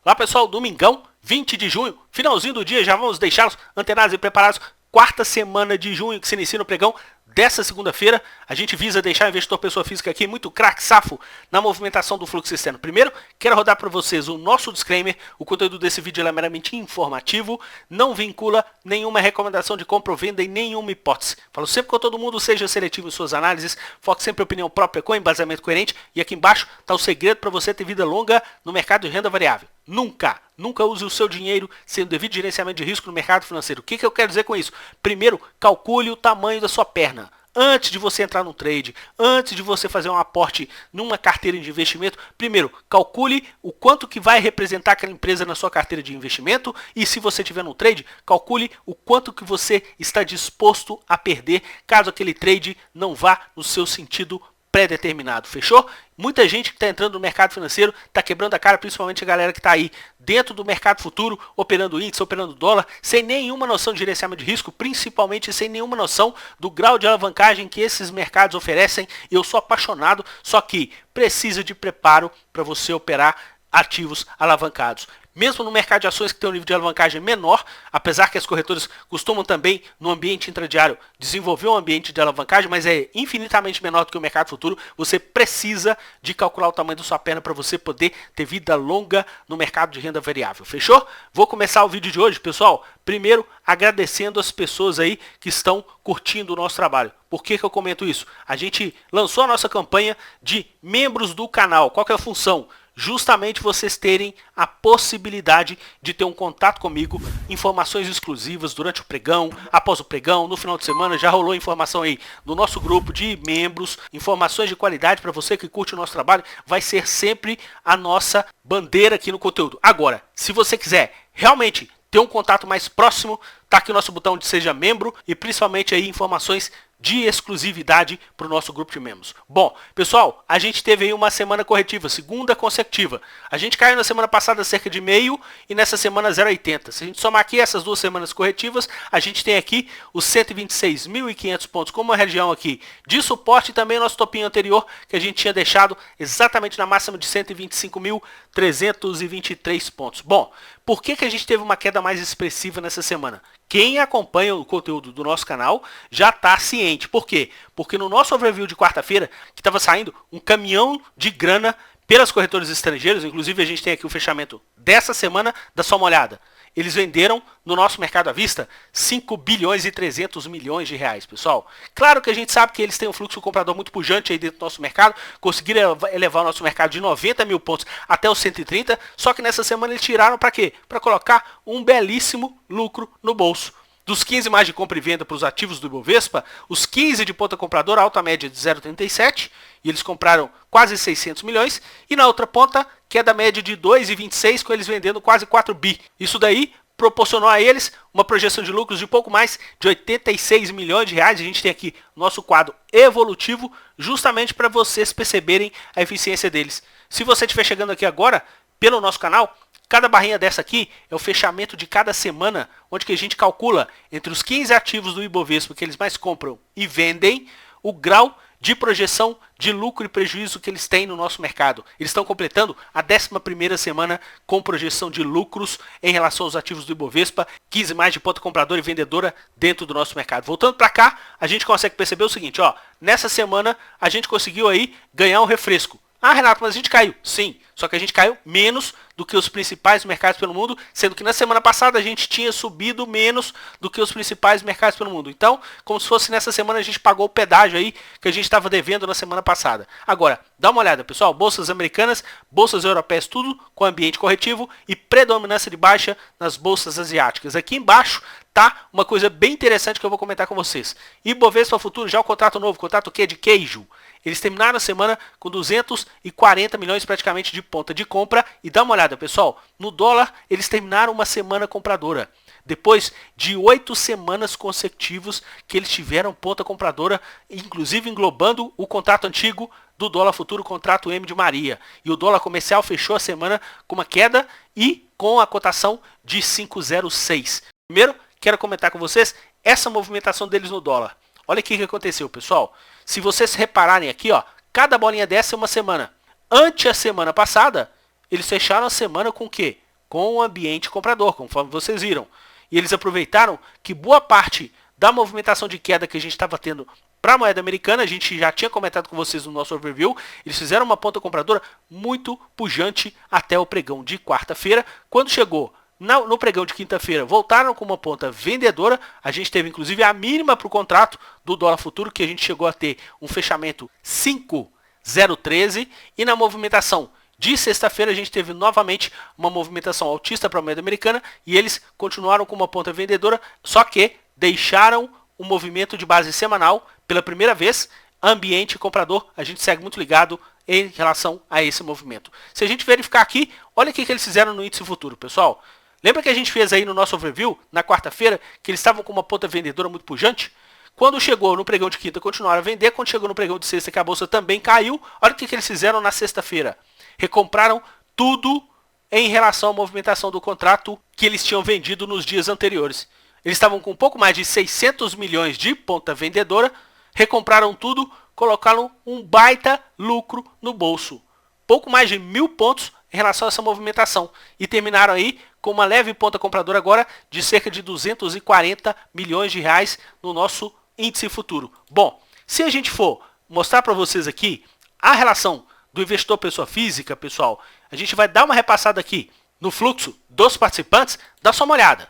Olá pessoal, domingão, 20 de junho, finalzinho do dia, já vamos deixá-los antenados e preparados. Quarta semana de junho que se inicia no pregão dessa segunda-feira. A gente visa deixar o investidor pessoa física aqui muito craque, safo na movimentação do fluxo externo. Primeiro, quero rodar para vocês o nosso disclaimer. O conteúdo desse vídeo é meramente informativo, não vincula nenhuma recomendação de compra ou venda em nenhuma hipótese. Falo sempre com todo mundo, seja seletivo em suas análises, foque sempre em opinião própria com embasamento coerente. E aqui embaixo está o segredo para você ter vida longa no mercado de renda variável. Nunca use o seu dinheiro sem o devido gerenciamento de risco no mercado financeiro. O que eu quero dizer com isso? Primeiro, calcule o tamanho da sua perna. Antes de você entrar no trade, antes de você fazer um aporte numa carteira de investimento, primeiro, calcule o quanto que vai representar aquela empresa na sua carteira de investimento e se você estiver no trade, calcule o quanto que você está disposto a perder caso aquele trade não vá no seu sentido pré-determinado, fechou? Muita gente que está entrando no mercado financeiro está quebrando a cara, principalmente a galera que está aí dentro do mercado futuro, operando índice, operando dólar, sem nenhuma noção de gerenciamento de risco, principalmente sem nenhuma noção do grau de alavancagem que esses mercados oferecem. Eu sou apaixonado, só que precisa de preparo para você operar ativos alavancados. Mesmo no mercado de ações que tem um nível de alavancagem menor, apesar que as corretoras costumam também, no ambiente intradiário, desenvolver um ambiente de alavancagem, mas é infinitamente menor do que o mercado futuro, você precisa de calcular o tamanho da sua perna para você poder ter vida longa no mercado de renda variável. Fechou? Vou começar o vídeo de hoje, pessoal. Primeiro, agradecendo as pessoas aí que estão curtindo o nosso trabalho. Por que eu comento isso? A gente lançou a nossa campanha de membros do canal. Qual que é a função? Justamente vocês terem a possibilidade de ter um contato comigo, informações exclusivas durante o pregão, após o pregão, no final de semana, já rolou informação aí no nosso grupo de membros, informações de qualidade para você que curte o nosso trabalho, vai ser sempre a nossa bandeira aqui no conteúdo. Agora, se você quiser realmente ter um contato mais próximo, tá aqui o nosso botão de seja membro e principalmente aí informações de exclusividade para o nosso grupo de membros. Bom, pessoal, a gente teve aí uma semana corretiva, segunda consecutiva. A gente caiu na semana passada cerca de meio e nessa semana 0,80. Se a gente somar aqui essas duas semanas corretivas, a gente tem aqui os 126.500 pontos como uma região aqui de suporte e também o nosso topinho anterior que a gente tinha deixado exatamente na máxima de 125.323 pontos. Bom, por que a gente teve uma queda mais expressiva nessa semana? Quem acompanha o conteúdo do nosso canal já está ciente. Por quê? Porque no nosso overview de quarta-feira, que estava saindo um caminhão de grana pelas corretoras estrangeiras, inclusive a gente tem aqui o fechamento dessa semana, dá só uma olhada. Eles venderam no nosso mercado à vista 5 bilhões e 300 milhões de reais, pessoal. Claro que a gente sabe que eles têm um fluxo comprador muito pujante aí dentro do nosso mercado, conseguiram elevar o nosso mercado de 90 mil pontos até os 130, só que nessa semana eles tiraram para quê? Para colocar um belíssimo lucro no bolso. Dos 15 mais de compra e venda para os ativos do Ibovespa, os 15 de ponta compradora, alta média de 0,37, e eles compraram quase 600 milhões, e na outra ponta, queda média de 2,26, com eles vendendo quase 4 bi. Isso daí proporcionou a eles uma projeção de lucros de pouco mais de 86 milhões de reais. A gente tem aqui o nosso quadro evolutivo, justamente para vocês perceberem a eficiência deles. Se você estiver chegando aqui agora, pelo nosso canal, cada barrinha dessa aqui é o fechamento de cada semana, onde que a gente calcula entre os 15 ativos do Ibovespa que eles mais compram e vendem, o grau de projeção de lucro e prejuízo que eles têm no nosso mercado. Eles estão completando a 11ª semana com projeção de lucros em relação aos ativos do Ibovespa, 15 mais de ponta compradora e vendedora dentro do nosso mercado. Voltando para cá, a gente consegue perceber o seguinte, ó, nessa semana a gente conseguiu aí ganhar um refresco. Ah, Renato, mas a gente caiu. Sim, só que a gente caiu menos do que os principais mercados pelo mundo, sendo que na semana passada a gente tinha subido menos do que os principais mercados pelo mundo. Então, como se fosse nessa semana a gente pagou o pedágio aí que a gente estava devendo na semana passada. Agora, dá uma olhada, pessoal, bolsas americanas, bolsas europeias, tudo com ambiente corretivo e predominância de baixa nas bolsas asiáticas. Aqui embaixo tá uma coisa bem interessante que eu vou comentar com vocês. Ibovespa Futuro, já o contrato novo, contrato o quê? De queijo. Eles terminaram a semana com 240 milhões praticamente de ponta de compra. E dá uma olhada, pessoal, no dólar eles terminaram uma semana compradora. Depois de 8 semanas consecutivas que eles tiveram ponta compradora, inclusive englobando o contrato antigo do dólar futuro, contrato M de Maria. E o dólar comercial fechou a semana com uma queda e com a cotação de 5,06. Primeiro, quero comentar com vocês essa movimentação deles no dólar. Olha o que aconteceu, pessoal. Se vocês repararem aqui, ó, cada bolinha dessa é uma semana. Ante a semana passada, eles fecharam a semana com o quê? com o ambiente comprador, conforme vocês viram. E eles aproveitaram que boa parte da movimentação de queda que a gente estava tendo para a moeda americana, a gente já tinha comentado com vocês no nosso overview, eles fizeram uma ponta compradora muito pujante até o pregão de quarta-feira. Quando chegou no pregão de quinta-feira, voltaram com uma ponta vendedora. A gente teve inclusive a mínima para o contrato do dólar futuro, que a gente chegou a ter um fechamento 5,013, e na movimentação de sexta-feira a gente teve novamente uma movimentação altista para a moeda americana e eles continuaram com uma ponta vendedora, só que deixaram o movimento de base semanal pela primeira vez. Ambiente comprador, a gente segue muito ligado em relação a esse movimento. Se a gente verificar aqui, olha o que eles fizeram no índice futuro, pessoal. Lembra que a gente fez aí no nosso overview, na quarta-feira, que eles estavam com uma ponta vendedora muito pujante? Quando chegou no pregão de quinta, continuaram a vender. Quando chegou no pregão de sexta, que a bolsa também caiu, olha o que eles fizeram na sexta-feira. Recompraram tudo em relação à movimentação do contrato que eles tinham vendido nos dias anteriores. Eles estavam com um pouco mais de 600 milhões de ponta vendedora, recompraram tudo, colocaram um baita lucro no bolso. Pouco mais de 1.000 pontos em relação a essa movimentação. E terminaram aí com uma leve ponta compradora agora de cerca de 240 milhões de reais no nosso índice futuro. Bom, se a gente for mostrar para vocês aqui a relação do investidor pessoa física, pessoal, a gente vai dar uma repassada aqui no fluxo dos participantes. Dá só uma olhada.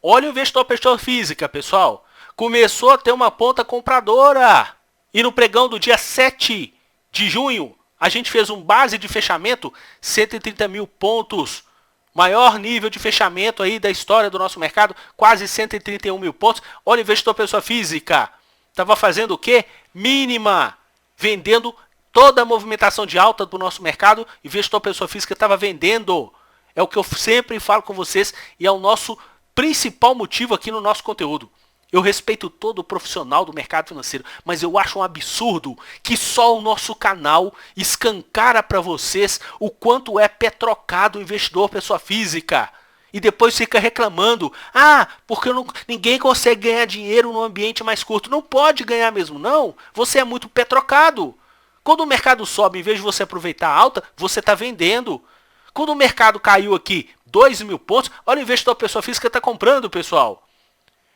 Olha o investidor pessoa física, pessoal. Começou a ter uma ponta compradora. E no pregão do dia 7 de junho, a gente fez um base de fechamento, 130 mil pontos. Maior nível de fechamento aí da história do nosso mercado, quase 131 mil pontos. Olha o investidor pessoa física. Estava fazendo o quê? Mínima. Vendendo toda a movimentação de alta do nosso mercado. Investidor pessoa física estava vendendo. É o que eu sempre falo com vocês e é o nosso principal motivo aqui no nosso conteúdo. Eu respeito todo profissional do mercado financeiro, mas eu acho um absurdo que só o nosso canal escancara para vocês o quanto é trocado o investidor pessoa física. E depois fica reclamando, porque ninguém consegue ganhar dinheiro no ambiente mais curto. Não pode ganhar mesmo, não. Você é muito trocado. Quando o mercado sobe, em vez de você aproveitar a alta, você está vendendo. Quando o mercado caiu aqui 2.000 pontos, olha o investidor pessoa física está comprando, pessoal.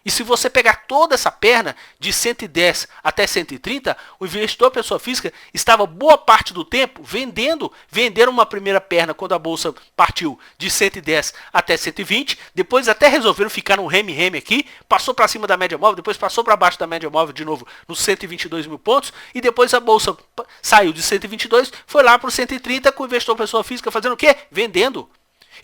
E se você pegar toda essa perna de 110 até 130, o investidor pessoa física estava boa parte do tempo vendendo. Venderam uma primeira perna quando a bolsa partiu de 110 até 120. Depois até resolveram ficar no reme-reme aqui. Passou para cima da média móvel, depois passou para baixo da média móvel de novo nos 122 mil pontos. E depois a bolsa saiu de 122, foi lá para o 130 com o investidor pessoa física fazendo o quê? Vendendo.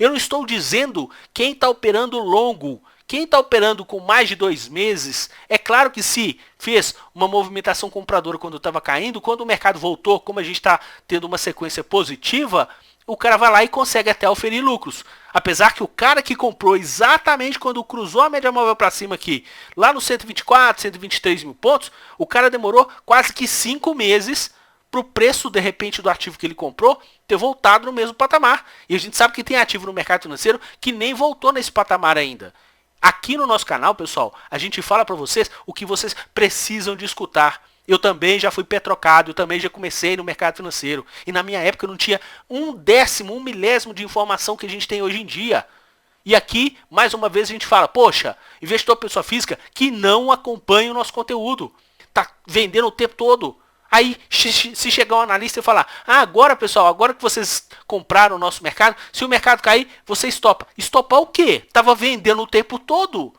Eu não estou dizendo quem está operando longo. Quem está operando com mais de 2 meses, é claro que se fez uma movimentação compradora quando estava caindo, quando o mercado voltou, como a gente está tendo uma sequência positiva, o cara vai lá e consegue até oferir lucros. Apesar que o cara que comprou exatamente quando cruzou a média móvel para cima aqui, lá no 124, 123 mil pontos, o cara demorou quase que 5 meses para o preço, de repente, do ativo que ele comprou ter voltado no mesmo patamar. E a gente sabe que tem ativo no mercado financeiro que nem voltou nesse patamar ainda. Aqui no nosso canal, pessoal, a gente fala para vocês o que vocês precisam de escutar. Eu também já fui trocado, eu também já comecei no mercado financeiro. E na minha época eu não tinha 1/10, 1/1000 de informação que a gente tem hoje em dia. E aqui, mais uma vez, a gente fala, poxa, investidor pessoa física que não acompanha o nosso conteúdo. Tá vendendo o tempo todo. Aí, se chegar um analista e falar, agora, pessoal, agora que vocês compraram o nosso mercado, se o mercado cair, você estopa. Estopar o quê? Estava vendendo o tempo todo.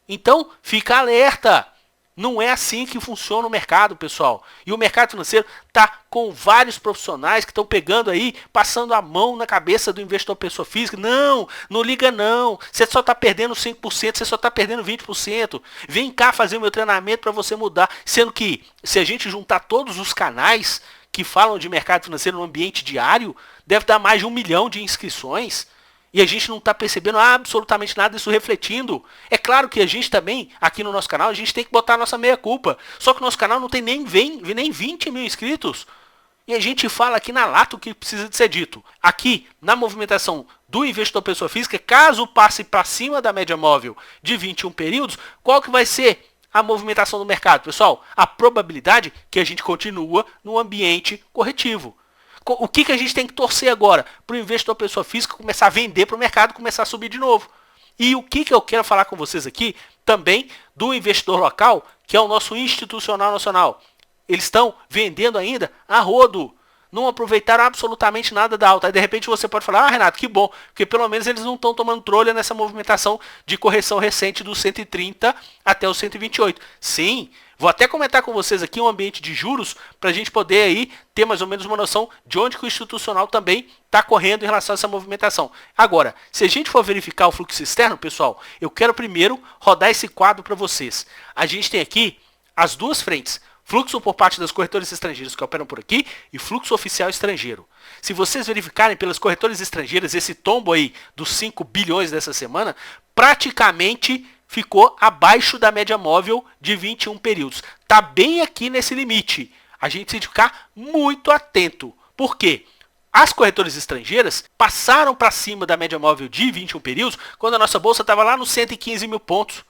Então, fica alerta. Não é assim que funciona o mercado, pessoal. E o mercado financeiro está com vários profissionais que estão pegando aí, passando a mão na cabeça do investidor pessoa física. Não, não liga não. Você só está perdendo 5%, você só está perdendo 20%. Vem cá fazer o meu treinamento para você mudar. Sendo que, se a gente juntar todos os canais que falam de mercado financeiro no ambiente diário, deve dar mais de 1 milhão de inscrições. E a gente não está percebendo absolutamente nada disso refletindo. É claro que a gente também, aqui no nosso canal, a gente tem que botar a nossa meia culpa. Só que o nosso canal não tem nem 20 mil inscritos. E a gente fala aqui na lata o que precisa de ser dito. Aqui, na movimentação do investidor pessoa física, caso passe para cima da média móvel de 21 períodos, qual que vai ser a movimentação do mercado, pessoal? A probabilidade que a gente continua no ambiente corretivo. O que a gente tem que torcer agora? Para o investidor pessoa física começar a vender para o mercado, começar a subir de novo. E o que eu quero falar com vocês aqui, também do investidor local, que é o nosso institucional nacional. Eles estão vendendo ainda a rodo. Não aproveitaram absolutamente nada da alta. Aí de repente você pode falar, Renato, que bom, porque pelo menos eles não estão tomando trolha nessa movimentação de correção recente do 130 até o 128. Sim, vou até comentar com vocês aqui um ambiente de juros para a gente poder aí ter mais ou menos uma noção de onde que o institucional também está correndo em relação a essa movimentação. Agora, se a gente for verificar o fluxo externo, pessoal, eu quero primeiro rodar esse quadro para vocês. A gente tem aqui as duas frentes. Fluxo por parte das corretoras estrangeiras que operam por aqui e fluxo oficial estrangeiro. Se vocês verificarem pelas corretoras estrangeiras, esse tombo aí dos 5 bilhões dessa semana, praticamente ficou abaixo da média móvel de 21 períodos. Está bem aqui nesse limite. A gente tem que ficar muito atento. Por quê? As corretoras estrangeiras passaram para cima da média móvel de 21 períodos quando a nossa bolsa estava lá nos 115 mil pontos.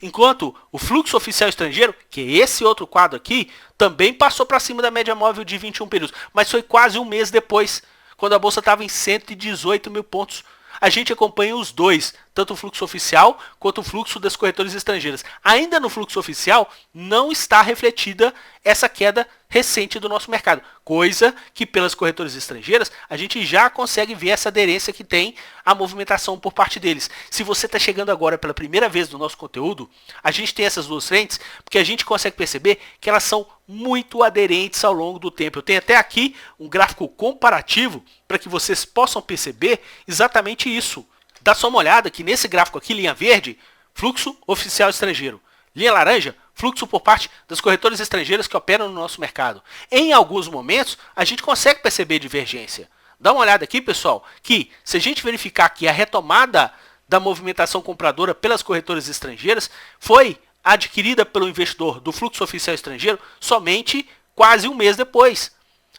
Enquanto o fluxo oficial estrangeiro, que é esse outro quadro aqui, também passou para cima da média móvel de 21 períodos. Mas foi quase um mês depois, quando a bolsa estava em 118 mil pontos. A gente acompanha os dois, tanto o fluxo oficial quanto o fluxo das corretoras estrangeiras. Ainda no fluxo oficial não está refletida essa queda recente do nosso mercado, coisa que pelas corretoras estrangeiras a gente já consegue ver essa aderência que tem a movimentação por parte deles. Se você está chegando agora pela primeira vez no nosso conteúdo, a gente tem essas duas frentes porque a gente consegue perceber que elas são muito aderentes ao longo do tempo. Eu tenho até aqui um gráfico comparativo para que vocês possam perceber exatamente isso. Dá só uma olhada que nesse gráfico aqui, linha verde, fluxo oficial estrangeiro. Linha laranja, fluxo por parte das corretoras estrangeiras que operam no nosso mercado. Em alguns momentos, a gente consegue perceber divergência. Dá uma olhada aqui, pessoal, que se a gente verificar que a retomada da movimentação compradora pelas corretoras estrangeiras foi adquirida pelo investidor do fluxo oficial estrangeiro somente quase um mês depois.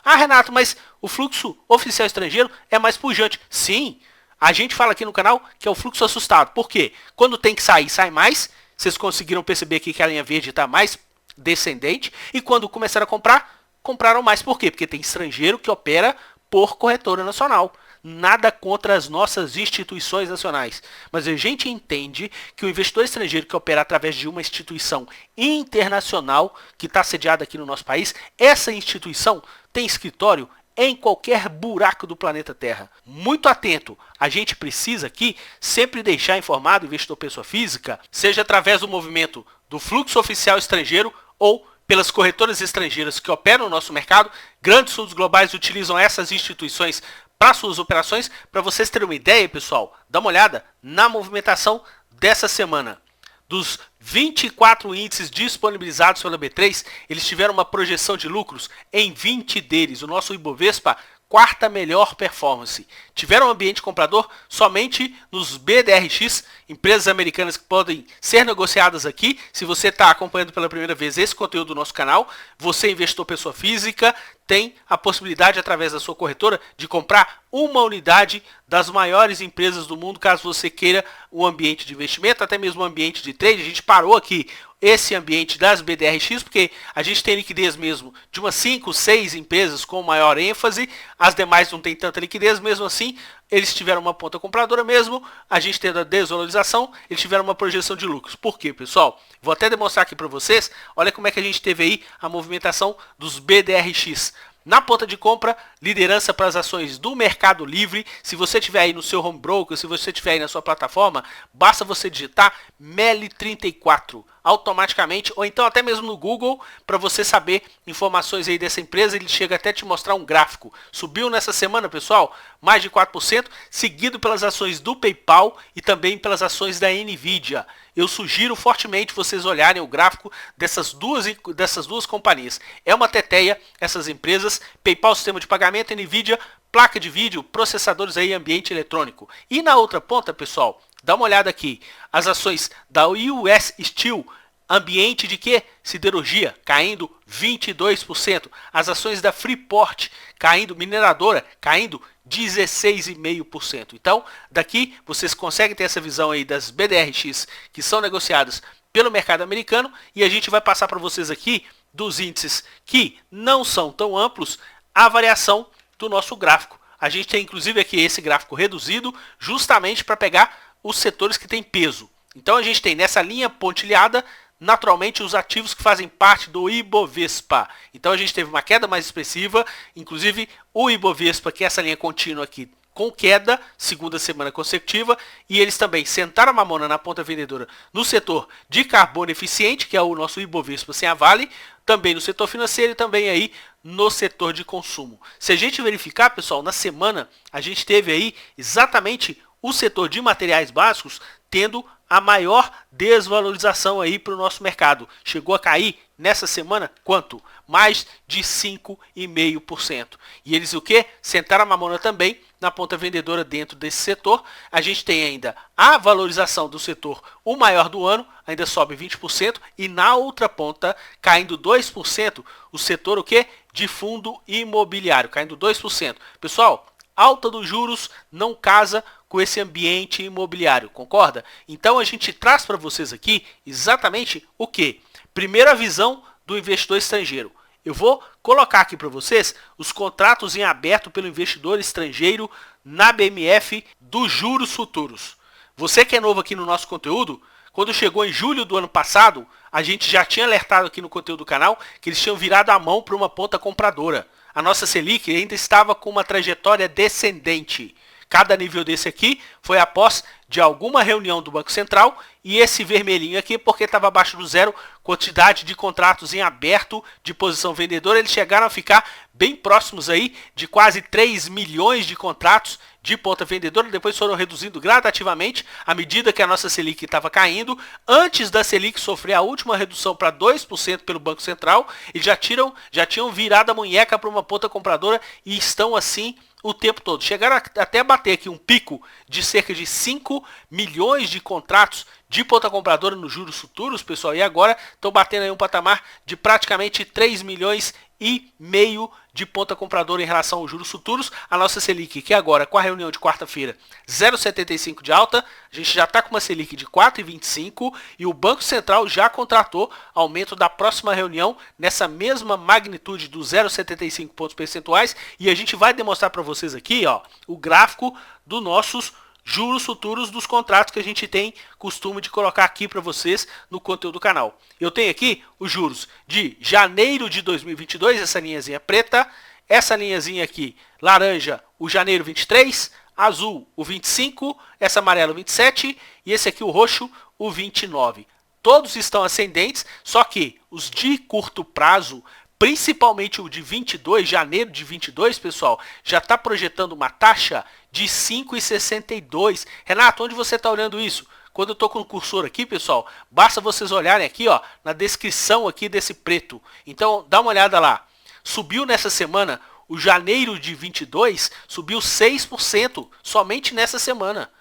Ah, Renato, mas o fluxo oficial estrangeiro é mais pujante. Sim, a gente fala aqui no canal que é o fluxo assustado. Por quê? Quando tem que sair, sai mais. Vocês conseguiram perceber aqui que a linha verde está mais descendente. E quando começaram a comprar, compraram mais. Por quê? Porque tem estrangeiro que opera por corretora nacional. Nada contra as nossas instituições nacionais. Mas a gente entende que o investidor estrangeiro que opera através de uma instituição internacional que está sediada aqui no nosso país, essa instituição tem escritório em qualquer buraco do planeta Terra. Muito atento, a gente precisa aqui sempre deixar informado o investidor pessoa física, seja através do movimento do fluxo oficial estrangeiro ou pelas corretoras estrangeiras que operam no nosso mercado. Grandes fundos globais utilizam essas instituições para suas operações. Para vocês terem uma ideia, pessoal, dá uma olhada na movimentação dessa semana. Dos 24 índices disponibilizados pela B3, eles tiveram uma projeção de lucros em 20 deles. O nosso Ibovespa, quarta melhor performance. Tiveram um ambiente comprador somente nos BDRX, empresas americanas que podem ser negociadas aqui. Se você está acompanhando pela primeira vez esse conteúdo do nosso canal, você investidor pessoa física, tem a possibilidade através da sua corretora de comprar uma unidade das maiores empresas do mundo, caso você queira um ambiente de investimento, até mesmo um ambiente de trade. A gente parou aqui esse ambiente das BDRX, porque a gente tem liquidez mesmo de umas 5, 6 empresas com maior ênfase, as demais não tem tanta liquidez, mesmo assim, eles tiveram uma ponta compradora mesmo, a gente tendo a desvalorização, eles tiveram uma projeção de lucros. Por quê, pessoal? Vou até demonstrar aqui para vocês, olha como é que a gente teve aí a movimentação dos BDRX. Na ponta de compra, liderança para as ações do Mercado Livre. Se você tiver aí no seu home broker, se você tiver aí na sua plataforma, basta você digitar MELI34 automaticamente, ou então até mesmo no Google, para você saber informações aí dessa empresa. Ele chega até te mostrar um gráfico. Subiu nessa semana, pessoal, mais de 4%, seguido pelas ações do PayPal e também pelas ações da Nvidia. Eu sugiro fortemente vocês olharem o gráfico dessas duas companhias. É uma teteia essas empresas: PayPal, sistema de pagamento, Nvidia, placa de vídeo, processadores aí, ambiente eletrônico. E na outra ponta, pessoal, dá uma olhada aqui. As ações da US Steel, ambiente de quê? Siderurgia, caindo 22%. As ações da Freeport, caindo, mineradora, caindo 16,5%. Então, daqui vocês conseguem ter essa visão aí das BDRX que são negociadas pelo mercado americano, e a gente vai passar para vocês aqui dos índices que não são tão amplos, a variação do nosso gráfico. A gente tem inclusive aqui esse gráfico reduzido justamente para pegar os setores que têm peso. Então a gente tem nessa linha pontilhada naturalmente os ativos que fazem parte do Ibovespa. Então a gente teve uma queda mais expressiva, inclusive o Ibovespa, que é essa linha contínua aqui, com queda, segunda semana consecutiva, e eles também sentaram a mamona na ponta vendedora no setor de carbono eficiente, que é o nosso Ibovespa sem a Vale, também no setor financeiro e também aí no setor de consumo. Se a gente verificar, pessoal, na semana a gente teve aí exatamente o setor de materiais básicos tendo a maior desvalorização aí para o nosso mercado. Chegou a cair nessa semana quanto? Mais de 5,5%. E eles o quê? Sentaram a mamona também na ponta vendedora dentro desse setor. A gente tem ainda a valorização do setor, o maior do ano, ainda sobe 20%, e na outra ponta, caindo 2%, o setor o quê? De fundo imobiliário, caindo 2%. Pessoal, alta dos juros não casa com esse ambiente imobiliário, concorda? Então a gente traz para vocês aqui exatamente o que? Primeira visão do investidor estrangeiro. Eu vou colocar aqui para vocês os contratos em aberto pelo investidor estrangeiro na BMF dos juros futuros. Você que é novo aqui no nosso conteúdo, quando chegou em julho do ano passado, a gente já tinha alertado aqui no conteúdo do canal que eles tinham virado a mão para uma ponta compradora. A nossa Selic ainda estava com uma trajetória descendente. Cada nível desse aqui foi após de alguma reunião do Banco Central, e esse vermelhinho aqui porque estava abaixo do zero, quantidade de contratos em aberto de posição vendedora, eles chegaram a ficar bem próximos aí de quase 3 milhões de contratos de ponta vendedora, depois foram reduzindo gradativamente à medida que a nossa Selic estava caindo. Antes da Selic sofrer a última redução para 2% pelo Banco Central, eles já tinham virado a munheca para uma ponta compradora e estão assim o tempo todo. Chegaram até a bater aqui um pico de cerca de 5 milhões de contratos de ponta compradora nos juros futuros, pessoal, e agora estão batendo aí um patamar de praticamente 3 milhões e meio de ponta compradora em relação aos juros futuros. A nossa Selic, que agora com a reunião de quarta-feira, 0,75 de alta, a gente já está com uma Selic de 4,25 e o Banco Central já contratou aumento da próxima reunião nessa mesma magnitude dos 0,75 pontos percentuais, e a gente vai demonstrar para vocês aqui, ó, o gráfico dos nossos juros futuros dos contratos que a gente tem costume de colocar aqui para vocês no conteúdo do canal. Eu tenho aqui os juros de janeiro de 2022, essa linhazinha preta, essa linhazinha aqui laranja, o janeiro 23, azul o 25, essa amarela o 27 e esse aqui o roxo o 29. Todos estão ascendentes, só que os de curto prazo, principalmente o de 22, janeiro de 22, pessoal, já está projetando uma taxa de 5,62. Renato, onde você está olhando isso? Quando eu estou com o cursor aqui, pessoal, basta vocês olharem aqui, ó, na descrição aqui desse preto. Então, dá uma olhada lá. Subiu nessa semana, o janeiro de 22 subiu 6%, somente nessa semana.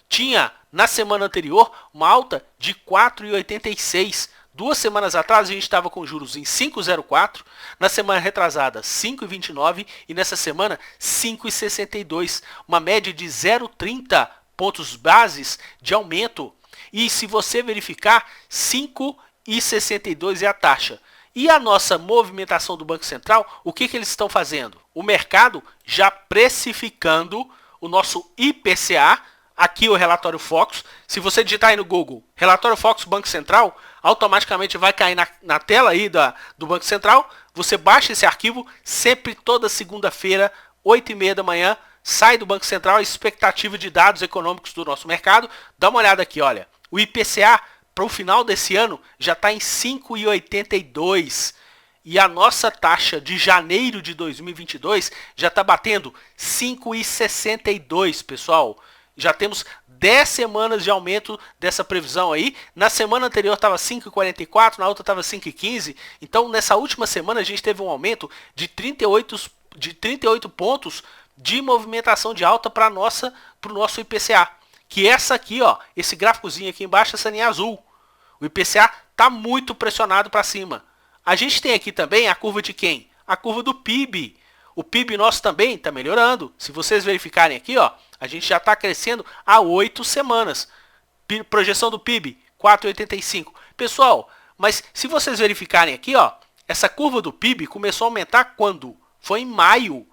Tinha, na semana anterior, uma alta de 4,86%. 2 semanas atrás a gente estava com juros em 5,04, na semana retrasada 5,29 e nessa semana 5,62, uma média de 0,30 pontos bases de aumento. E se você verificar, 5,62 é a taxa. E a nossa movimentação do Banco Central, o que eles estão fazendo? O mercado já precificando o nosso IPCA, aqui o relatório Focus. Se você digitar aí no Google, relatório Focus Banco Central, automaticamente vai cair na tela aí do Banco Central. Você baixa esse arquivo, sempre toda segunda-feira, 8h30 da manhã, sai do Banco Central a expectativa de dados econômicos do nosso mercado. Dá uma olhada aqui, olha. O IPCA para o final desse ano já está em 5,82. E a nossa taxa de janeiro de 2022 já está batendo 5,62, pessoal. Já temos 10 semanas de aumento dessa previsão aí. Na semana anterior estava 5,44, na outra estava 5,15. Então, nessa última semana, a gente teve um aumento de 38 pontos de movimentação de alta para o nosso IPCA. Que essa aqui, ó, esse gráficozinho aqui embaixo, essa linha azul. O IPCA está muito pressionado para cima. A gente tem aqui também a curva de quem? A curva do PIB. O PIB nosso também está melhorando. Se vocês verificarem aqui, ó, a gente já está crescendo há 8 semanas. Projeção do PIB, 4,85. Pessoal, mas se vocês verificarem aqui, ó, essa curva do PIB começou a aumentar quando? Foi em maio.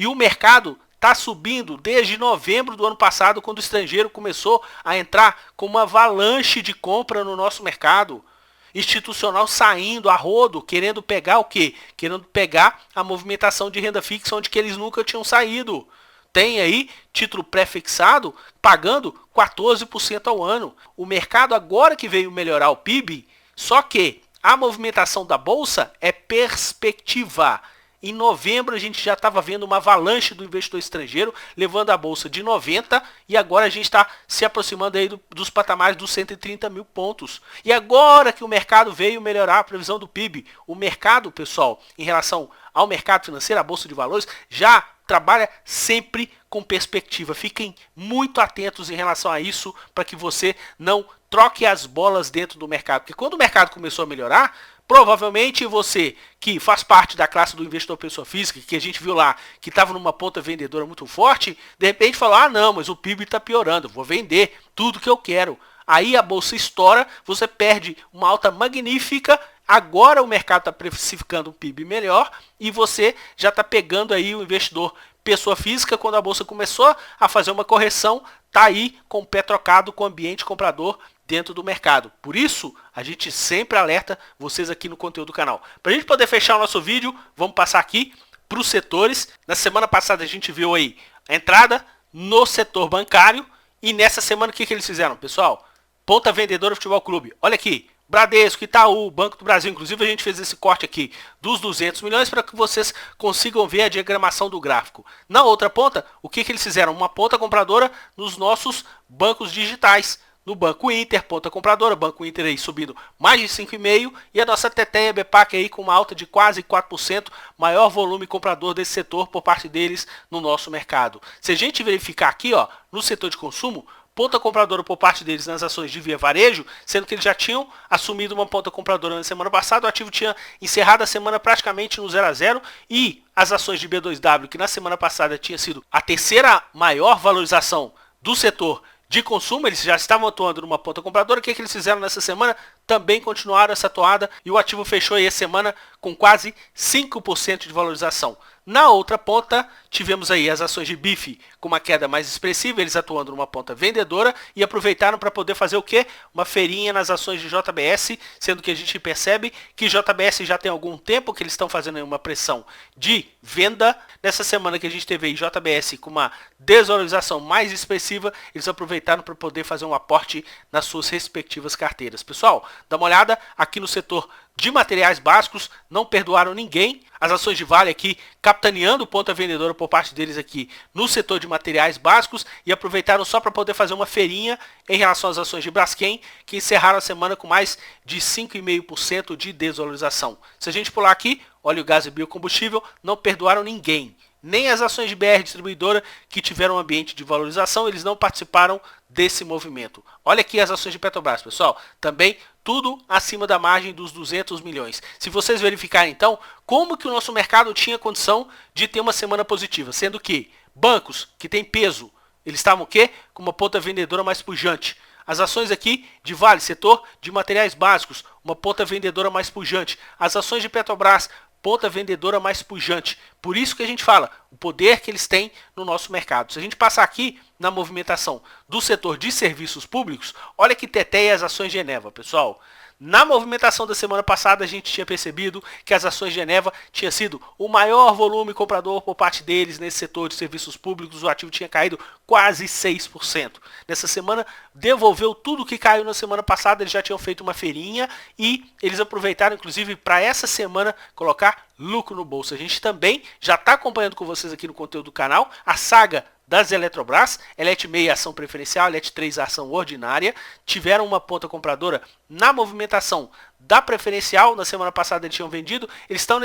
E o mercado está subindo desde novembro do ano passado, quando o estrangeiro começou a entrar com uma avalanche de compra no nosso mercado. Institucional saindo a rodo, querendo pegar o quê? Querendo pegar a movimentação de renda fixa onde que eles nunca tinham saído. Tem aí título pré-fixado pagando 14% ao ano. O mercado agora que veio melhorar o PIB, só que a movimentação da bolsa é perspectiva. Em novembro a gente já estava vendo uma avalanche do investidor estrangeiro, levando a bolsa de 90 e agora a gente está se aproximando aí dos patamares dos 130 mil pontos. E agora que o mercado veio melhorar a previsão do PIB, o mercado, pessoal, em relação ao mercado financeiro, a bolsa de valores, já trabalha sempre com perspectiva. Fiquem muito atentos em relação a isso para que você não troque as bolas dentro do mercado. Porque quando o mercado começou a melhorar, provavelmente você que faz parte da classe do investidor pessoa física, que a gente viu lá, que estava numa ponta vendedora muito forte, de repente falou, ah não, mas o PIB está piorando, vou vender tudo que eu quero. Aí a bolsa estoura, você perde uma alta magnífica, agora o mercado está precificando um PIB melhor e você já está pegando aí o investidor pessoa física, quando a bolsa começou a fazer uma correção, está aí com o pé trocado com o ambiente comprador dentro do mercado. Por isso, a gente sempre alerta vocês aqui no conteúdo do canal. Para a gente poder fechar o nosso vídeo, vamos passar aqui para os setores. Na semana passada a gente viu aí a entrada no setor bancário e nessa semana o que eles fizeram, pessoal? Ponta vendedora Futebol Clube. Olha aqui, Bradesco, Itaú, Banco do Brasil. Inclusive a gente fez esse corte aqui dos 200 milhões para que vocês consigam ver a diagramação do gráfico. Na outra ponta, o que eles fizeram? Uma ponta compradora nos nossos bancos digitais. No Banco Inter, ponta compradora, Banco Inter aí subindo mais de 5,5% e a nossa Teteia Bepac aí com uma alta de quase 4%, maior volume comprador desse setor por parte deles no nosso mercado. Se a gente verificar aqui, ó, no setor de consumo, ponta compradora por parte deles nas ações de Via Varejo, sendo que eles já tinham assumido uma ponta compradora na semana passada, o ativo tinha encerrado a semana praticamente no 0 a 0 e as ações de B2W, que na semana passada tinha sido a terceira maior valorização do setor de consumo, eles já estavam atuando numa ponta compradora. O que eles fizeram nessa semana? Também continuaram essa toada e o ativo fechou aí a semana com quase 5% de valorização. Na outra ponta, tivemos aí as ações de BIF com uma queda mais expressiva, eles atuando numa ponta vendedora e aproveitaram para poder fazer o quê? Uma feirinha nas ações de JBS, sendo que a gente percebe que JBS já tem algum tempo que eles estão fazendo aí uma pressão de venda. Nessa semana que a gente teve aí JBS com uma desvalorização mais expressiva, eles aproveitaram para poder fazer um aporte nas suas respectivas carteiras. Pessoal, dá uma olhada aqui no setor de materiais básicos, não perdoaram ninguém. As ações de Vale aqui capitaneando ponta vendedora por parte deles aqui no setor de materiais básicos e aproveitaram só para poder fazer uma feirinha em relação às ações de Braskem, que encerraram a semana com mais de 5,5% de desvalorização. Se a gente pular aqui, óleo, gás e biocombustível, não perdoaram ninguém. Nem as ações de BR Distribuidora, que tiveram um ambiente de valorização, eles não participaram desse movimento. Olha aqui as ações de Petrobras, pessoal. Também tudo acima da margem dos 200 milhões. Se vocês verificarem, então, como que o nosso mercado tinha condição de ter uma semana positiva, sendo que bancos que têm peso, eles estavam o quê? Com uma ponta vendedora mais pujante. As ações aqui de Vale, setor de materiais básicos, uma ponta vendedora mais pujante. As ações de Petrobras, ponta vendedora mais pujante. Por isso que a gente fala, o poder que eles têm no nosso mercado. Se a gente passar aqui na movimentação do setor de serviços públicos, olha que teteia as ações de Eneva, pessoal. Na movimentação da semana passada, a gente tinha percebido que as ações de Eneva tinha sido o maior volume comprador por parte deles nesse setor de serviços públicos. O ativo tinha caído quase 6%. Nessa semana, devolveu tudo que caiu na semana passada. Eles já tinham feito uma feirinha e eles aproveitaram, inclusive, para essa semana colocar lucro no bolso. A gente também já está acompanhando com vocês aqui no conteúdo do canal a saga das Eletrobras, Elet 6 ação preferencial, Elet 3 ação ordinária, tiveram uma ponta compradora na movimentação da preferencial, na semana passada eles tinham vendido, eles estão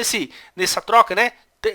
nessa troca, né?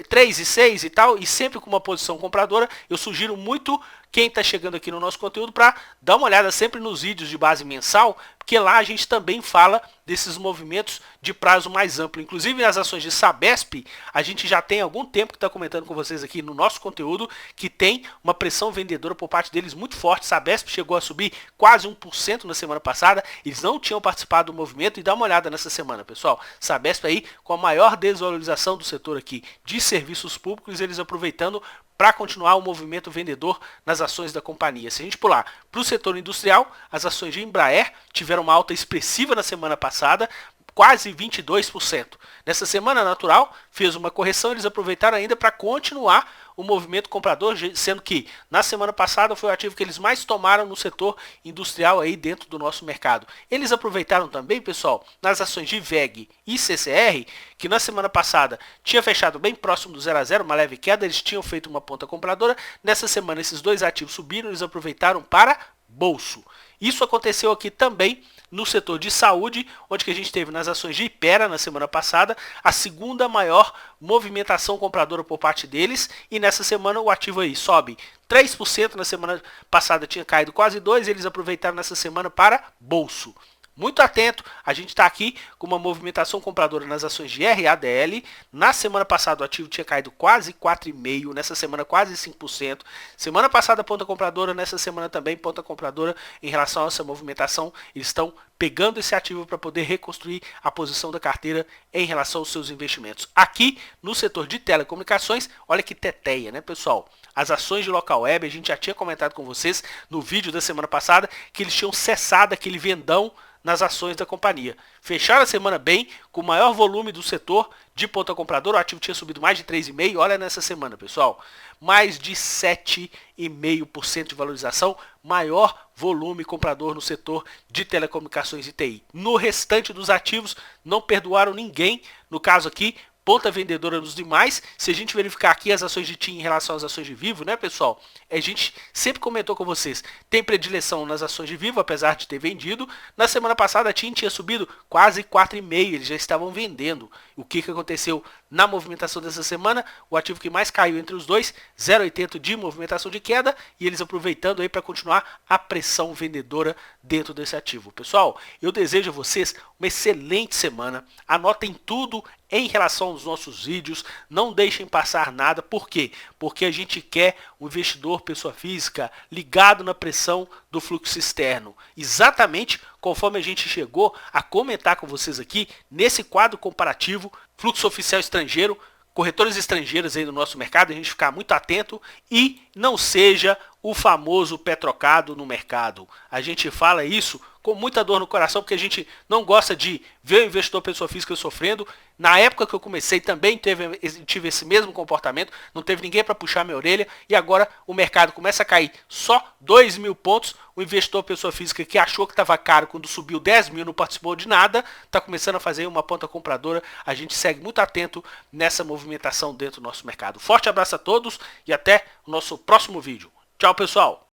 3 e 6 e tal, e sempre com uma posição compradora. Eu sugiro muito quem está chegando aqui no nosso conteúdo para dar uma olhada sempre nos vídeos de base mensal, porque lá a gente também fala desses movimentos de prazo mais amplo. Inclusive nas ações de Sabesp, a gente já tem algum tempo que está comentando com vocês aqui no nosso conteúdo que tem uma pressão vendedora por parte deles muito forte. Sabesp chegou a subir quase 1% na semana passada, eles não tinham participado do movimento e dá uma olhada nessa semana, pessoal. Sabesp aí com a maior desvalorização do setor aqui de serviços públicos, eles aproveitando para continuar o movimento vendedor nas ações da companhia. Se a gente pular para o setor industrial, as ações de Embraer tiveram uma alta expressiva na semana passada, quase 22%. Nessa semana natural, fez uma correção, eles aproveitaram ainda para continuar o movimento comprador, sendo que na semana passada foi o ativo que eles mais tomaram no setor industrial aí dentro do nosso mercado. Eles aproveitaram também, pessoal, nas ações de VEG e CCR, que na semana passada tinha fechado bem próximo do 0 a 0, uma leve queda, eles tinham feito uma ponta compradora. Nessa semana esses dois ativos subiram, eles aproveitaram para bolso. Isso aconteceu aqui também no setor de saúde, onde que a gente teve nas ações de Hypera na semana passada a segunda maior movimentação compradora por parte deles, e nessa semana o ativo aí sobe 3%, na semana passada tinha caído quase 2%, eles aproveitaram nessa semana para bolso. Muito atento, a gente está aqui com uma movimentação compradora nas ações de RADL. Na semana passada o ativo tinha caído quase 4,5%, nessa semana quase 5%. Semana passada ponta compradora, nessa semana também ponta compradora em relação a essa movimentação. Eles estão pegando esse ativo para poder reconstruir a posição da carteira em relação aos seus investimentos. Aqui no setor de telecomunicações, olha que teteia, né, pessoal? As ações de local web, a gente já tinha comentado com vocês no vídeo da semana passada que eles tinham cessado aquele vendão nas ações da companhia. Fecharam a semana bem, com o maior volume do setor de ponta compradora, o ativo tinha subido mais de 3,5%, olha nessa semana, pessoal, mais de 7,5% de valorização, maior volume comprador no setor de telecomunicações e TI. No restante dos ativos, não perdoaram ninguém, no caso aqui, ponta vendedora nos demais. Se a gente verificar aqui as ações de TIM em relação às ações de Vivo, né, pessoal? A gente sempre comentou com vocês, tem predileção nas ações de Vivo, apesar de ter vendido. Na semana passada a TIM tinha subido quase 4,5%, eles já estavam vendendo. O que aconteceu na movimentação dessa semana? O ativo que mais caiu entre os dois, 0,80 de movimentação de queda, e eles aproveitando aí para continuar a pressão vendedora dentro desse ativo. Pessoal, eu desejo a vocês uma excelente semana. Anotem tudo em relação aos nossos vídeos, não deixem passar nada. Por quê? Porque a gente quer um investidor, pessoa física, ligado na pressão do fluxo externo. Exatamente conforme a gente chegou a comentar com vocês aqui nesse quadro comparativo, fluxo oficial estrangeiro, corretores estrangeiros aí no nosso mercado, a gente ficar muito atento e não seja o famoso pé trocado no mercado. A gente fala isso com muita dor no coração, porque a gente não gosta de ver o investidor pessoa física sofrendo. Na época que eu comecei também tive esse mesmo comportamento, não teve ninguém para puxar minha orelha, e agora o mercado começa a cair só 2.000 pontos, o investidor pessoa física que achou que estava caro quando subiu 10.000 não participou de nada, está começando a fazer uma ponta compradora. A gente segue muito atento nessa movimentação dentro do nosso mercado. Forte abraço a todos e até o nosso próximo vídeo. Tchau, pessoal!